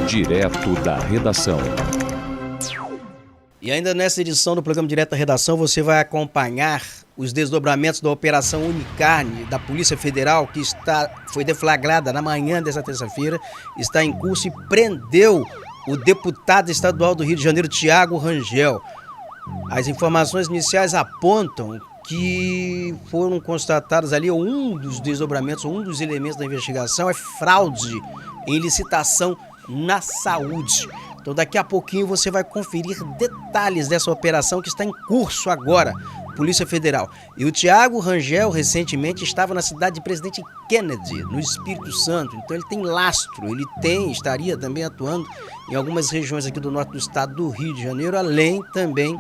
Direto da redação. E ainda nessa edição do programa Direto da Redação, você vai acompanhar os desdobramentos da Operação Unicarne da Polícia Federal, que foi deflagrada na manhã dessa terça-feira, está em curso e prendeu o deputado estadual do Rio de Janeiro, Thiago Rangel. As informações iniciais apontam que foram constatados ali um dos desdobramentos, um dos elementos da investigação é fraude em licitação na saúde. Então daqui a pouquinho você vai conferir detalhes dessa operação que está em curso agora, Polícia Federal. E o Thiago Rangel recentemente estava na cidade de Presidente Kennedy, no Espírito Santo. Então ele tem lastro, estaria também atuando em algumas regiões aqui do norte do estado do Rio de Janeiro, além também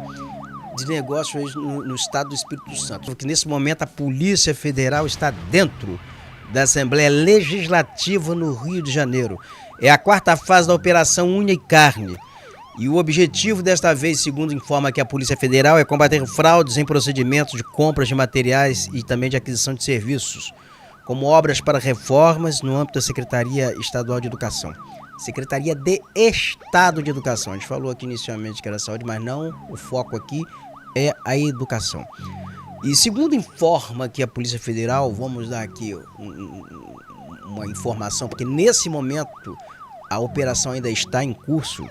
de negócios no estado do Espírito Santo. Porque nesse momento a Polícia Federal está dentro da Assembleia Legislativa no Rio de Janeiro. É a quarta fase da Operação Unicarne. E o objetivo desta vez, segundo informa aqui a Polícia Federal, é combater fraudes em procedimentos de compras de materiais e também de aquisição de serviços, como obras para reformas no âmbito da Secretaria Estadual de Educação. Secretaria de Estado de Educação. A gente falou aqui inicialmente que era saúde, mas não, o foco aqui é a educação. E segundo informa aqui a Polícia Federal, vamos dar aqui uma informação, porque nesse momento a operação ainda está em curso.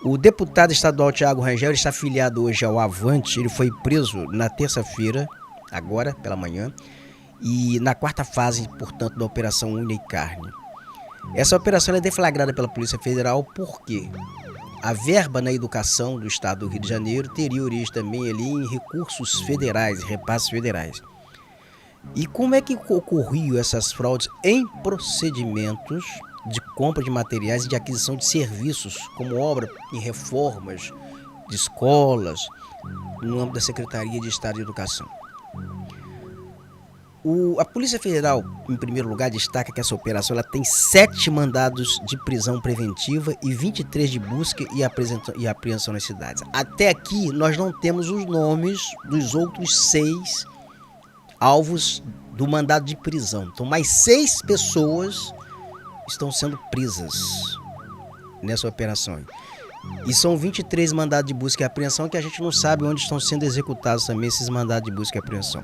O deputado estadual Thiago Rangel está afiliado hoje ao Avante. Ele foi preso na terça-feira, agora pela manhã, e na quarta fase, portanto, da Operação Unicarne. Essa operação é deflagrada pela Polícia Federal porque a verba na educação do estado do Rio de Janeiro teria origem também ali em recursos federais, repasses federais. E como é que ocorriam essas fraudes em procedimentos de compra de materiais e de aquisição de serviços, como obra em reformas de escolas, no âmbito da Secretaria de Estado de Educação? A Polícia Federal, em primeiro lugar, destaca que essa operação ela tem 7 mandados de prisão preventiva e 23 de busca e apreensão nas cidades. Até aqui, nós não temos os nomes dos outros 6 alvos do mandado de prisão. Então, mais 6 pessoas estão sendo presas nessa operação. E são 23 mandados de busca e apreensão que a gente não sabe onde estão sendo executados também esses mandados de busca e apreensão.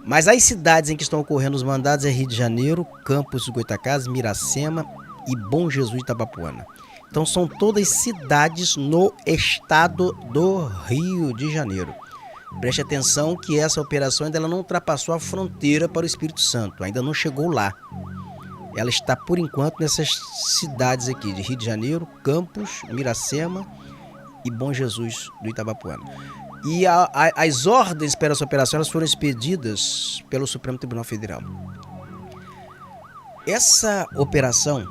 Mas as cidades em que estão ocorrendo os mandados é Rio de Janeiro, Campos do Goytacazes, Miracema e Bom Jesus Itabapoana. Então são todas cidades no estado do Rio de Janeiro. Preste atenção que essa operação ainda não ultrapassou a fronteira para o Espírito Santo, ainda não chegou lá. Ela está, por enquanto, nessas cidades aqui de Rio de Janeiro, Campos, Miracema e Bom Jesus do Itabapoana. E as ordens para essa operação elas foram expedidas pelo Supremo Tribunal Federal. Essa operação,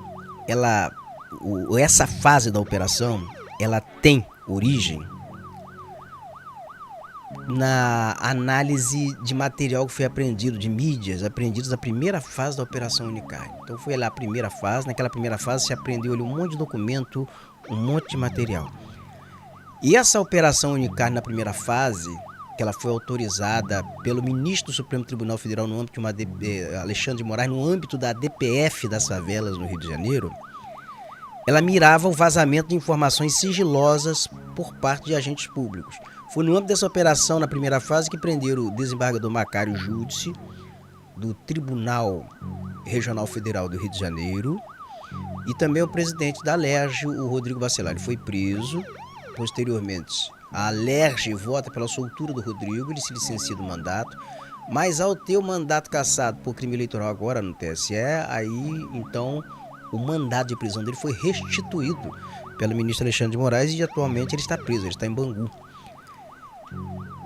essa fase da operação, ela tem origem na análise de material que foi apreendido, de mídias apreendidas na primeira fase da Operação Unicarne. Então foi lá a primeira fase, naquela primeira fase se apreendeu ali um monte de documento, um monte de material. E essa Operação Unicarne na primeira fase, que ela foi autorizada pelo ministro do Supremo Tribunal Federal no âmbito de Alexandre de Moraes, no âmbito da DPF das favelas no Rio de Janeiro, ela mirava o vazamento de informações sigilosas por parte de agentes públicos. Foi no âmbito dessa operação, na primeira fase, que prenderam o desembargador Macário Júdice, do Tribunal Regional Federal do Rio de Janeiro, e também o presidente da Alerj, o Rodrigo Bacelar. Ele foi preso. Posteriormente, a Alerj vota pela soltura do Rodrigo, ele se licencia do mandato, mas ao ter o mandato cassado por crime eleitoral agora no TSE, aí então o mandado de prisão dele foi restituído pelo ministro Alexandre de Moraes e atualmente ele está preso, ele está em Bangu.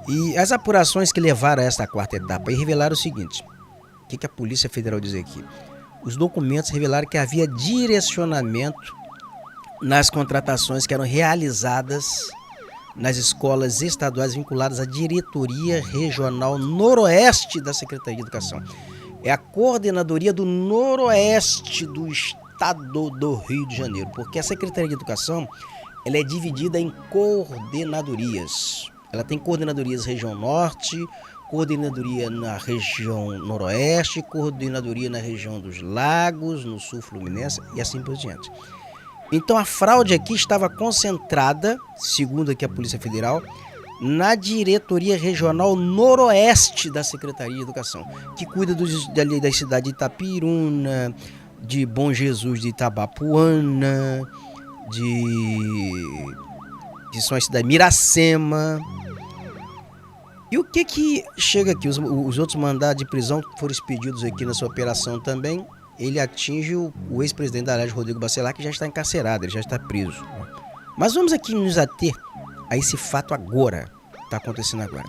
E as apurações que levaram a esta quarta etapa revelaram o seguinte: o que a Polícia Federal diz aqui? Os documentos revelaram que havia direcionamento nas contratações que eram realizadas nas escolas estaduais vinculadas à Diretoria Regional Noroeste da Secretaria de Educação. É a Coordenadoria do Noroeste do Estado do Rio de Janeiro, porque a Secretaria de Educação ela é dividida em coordenadorias. Ela tem coordenadorias região norte, coordenadoria na região noroeste, coordenadoria na região dos lagos, no sul fluminense e assim por diante. Então a fraude aqui estava concentrada, segundo aqui a Polícia Federal, na Diretoria Regional Noroeste da Secretaria de Educação, que cuida da cidade de Itapiruna, de Bom Jesus de Itabapuana, de São Cidade Miracema. E o que chega aqui? Os outros mandados de prisão que foram expedidos aqui nessa operação também, ele atinge o ex-presidente da ALERJ, Rodrigo Bacelar, que já está encarcerado, ele já está preso. Mas vamos aqui nos ater a esse fato agora, está acontecendo agora.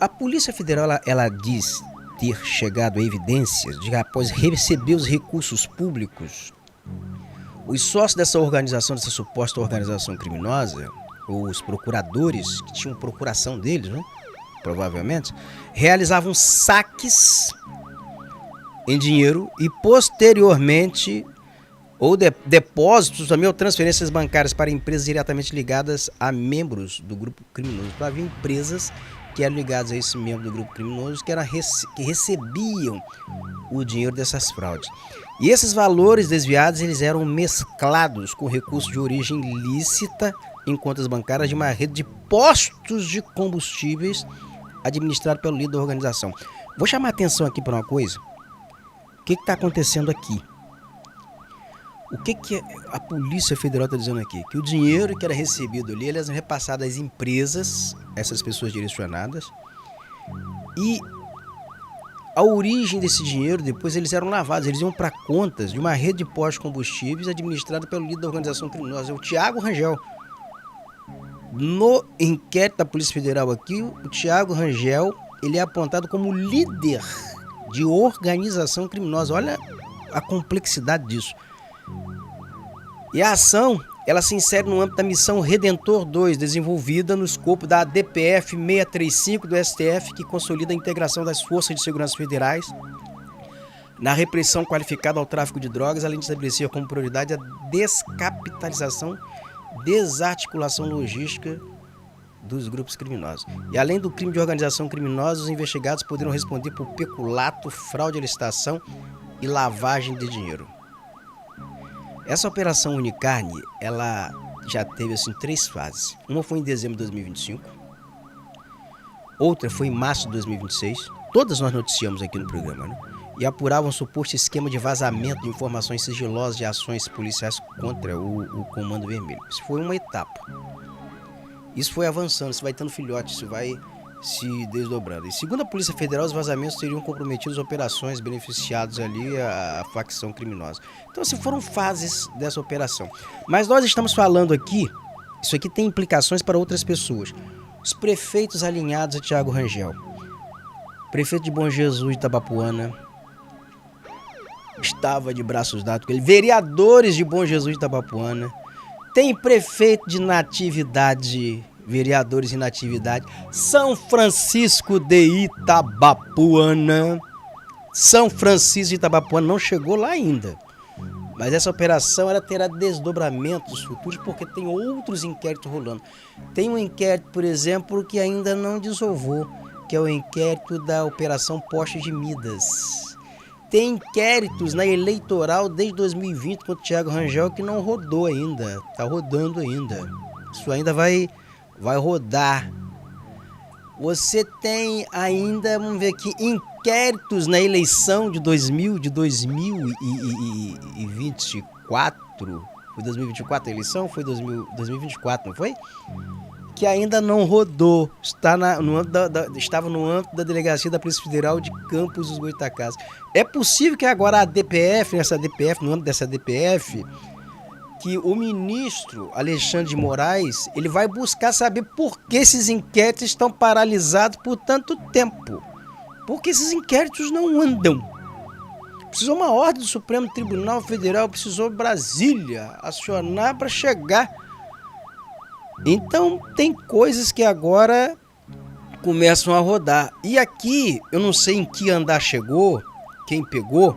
A Polícia Federal, ela diz ter chegado a evidências de que após receber os recursos públicos, os sócios dessa organização, dessa suposta organização criminosa, os procuradores, que tinham procuração deles, né, provavelmente, realizavam saques em dinheiro e posteriormente ou depósitos também ou transferências bancárias para empresas diretamente ligadas a membros do grupo criminoso. Então havia empresas que eram ligadas a esse membro do grupo criminoso que recebiam o dinheiro dessas fraudes. E esses valores desviados, eles eram mesclados com recursos de origem ilícita em contas bancárias de uma rede de postos de combustíveis administrado pelo líder da organização. Vou chamar a atenção aqui para uma coisa. O que está acontecendo aqui? O que a Polícia Federal está dizendo aqui? Que o dinheiro que era recebido ali, eles eram repassados às empresas, essas pessoas direcionadas, e a origem desse dinheiro, depois eles eram lavados, eles iam para contas de uma rede de postos de combustíveis administrada pelo líder da organização criminosa, o Thiago Rangel. No inquérito da Polícia Federal aqui, o Thiago Rangel, ele é apontado como líder de organização criminosa. Olha a complexidade disso. E a ação, ela se insere no âmbito da Missão Redentor 2, desenvolvida no escopo da DPF 635 do STF, que consolida a integração das forças de segurança federais na repressão qualificada ao tráfico de drogas, além de estabelecer como prioridade a descapitalização, desarticulação logística dos grupos criminosos. E além do crime de organização criminosa, os investigados poderão responder por peculato, fraude à licitação e lavagem de dinheiro. Essa operação Unicarne, ela já teve assim 3 fases. Uma foi em dezembro de 2025, outra foi em março de 2026. Todas nós noticiamos aqui no programa, né? E apuravam um suposto esquema de vazamento de informações sigilosas de ações policiais contra o Comando Vermelho. Isso foi uma etapa. Isso foi avançando, isso vai tendo filhote, isso vai se desdobrando. E segundo a Polícia Federal, os vazamentos teriam comprometido as operações, beneficiados ali a facção criminosa. Então, assim, foram fases dessa operação. Mas nós estamos falando aqui, isso aqui tem implicações para outras pessoas. Os prefeitos alinhados a Thiago Rangel. Prefeito de Bom Jesus de Itabapuana estava de braços dados com ele. Vereadores de Bom Jesus de Itabapuana. Tem prefeito de Natividade, vereadores em Natividade. São Francisco de Itabapuana. São Francisco de Itabapuana não chegou lá ainda. Mas essa operação ela terá desdobramentos futuros porque tem outros inquéritos rolando. Tem um inquérito, por exemplo, que ainda não desovou, que é o inquérito da Operação Poste de Midas. Tem inquéritos na eleitoral desde 2020 contra o Thiago Rangel que não rodou ainda. Está rodando ainda. Isso ainda vai rodar. Você tem ainda, vamos ver aqui, inquéritos na eleição de 2024. Foi 2024 a eleição? Foi 2024, não foi? Que ainda não rodou. Estava no âmbito da Delegacia da Polícia Federal de Campos dos Goytacazes. É possível que agora a DPF, no âmbito dessa DPF, que o ministro Alexandre de Moraes, ele vai buscar saber por que esses inquéritos estão paralisados por tanto tempo. Porque esses inquéritos não andam. Precisou uma ordem do Supremo Tribunal Federal, precisou Brasília acionar para chegar. Então tem coisas que agora começam a rodar. E aqui, eu não sei em que andar chegou, quem pegou,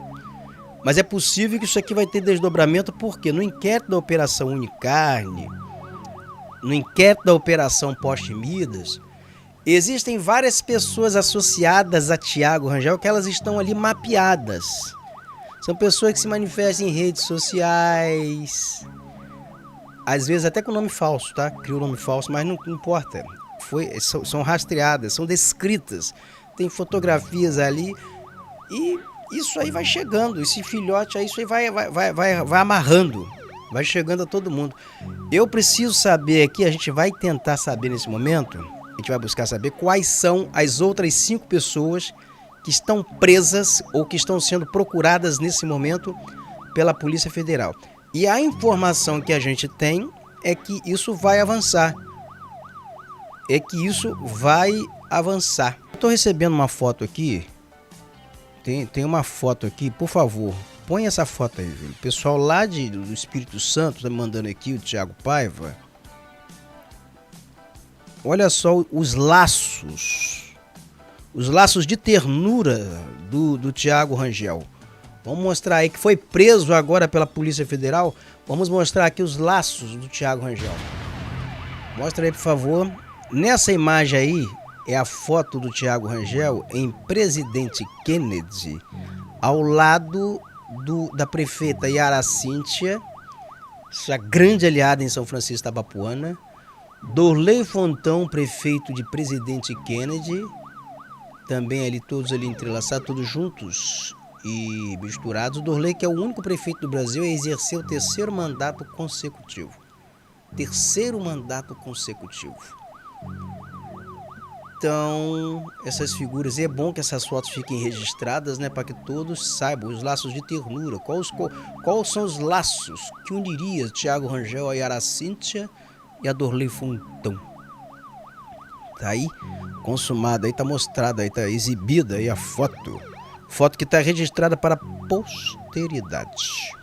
mas é possível que isso aqui vai ter desdobramento, porque no inquérito da Operação Unicarne, no inquérito da Operação Poste Midas, existem várias pessoas associadas a Thiago Rangel que elas estão ali mapeadas. São pessoas que se manifestam em redes sociais, às vezes até com nome falso, tá? Criou nome falso, mas não importa. São rastreadas, são descritas. Tem fotografias ali e isso aí vai chegando. Esse filhote aí, isso aí vai amarrando. Vai chegando a todo mundo. Eu preciso saber aqui, a gente vai tentar saber nesse momento, a gente vai buscar saber quais são as outras 5 pessoas que estão presas ou que estão sendo procuradas nesse momento pela Polícia Federal. E a informação que a gente tem é que isso vai avançar. Estou recebendo uma foto aqui. Tem uma foto aqui, por favor. Põe essa foto aí, viu? O pessoal lá do Espírito Santo tá me mandando aqui, o Thiago Paiva. Olha só os laços de ternura do Thiago Rangel. Vamos mostrar aí que foi preso agora pela Polícia Federal. Vamos mostrar aqui os laços do Thiago Rangel. Mostra aí, por favor. Nessa imagem aí é a foto do Thiago Rangel em Presidente Kennedy, ao lado da prefeita Yara Cíntia, sua grande aliada em São Francisco da Bapuana, Dorley Fontão, prefeito de Presidente Kennedy, também ali todos ali entrelaçados, todos juntos e misturados. O Dorley, que é o único prefeito do Brasil a exercer o terceiro mandato consecutivo. Então, essas figuras, e é bom que essas fotos fiquem registradas, né, para que todos saibam os laços de ternura. Quais são os laços que uniria Thiago Rangel a Yara Cíntia e a Dorley Fontão? Tá aí, consumada, aí tá mostrada, aí tá exibida aí a foto. Foto que tá registrada para a posteridade.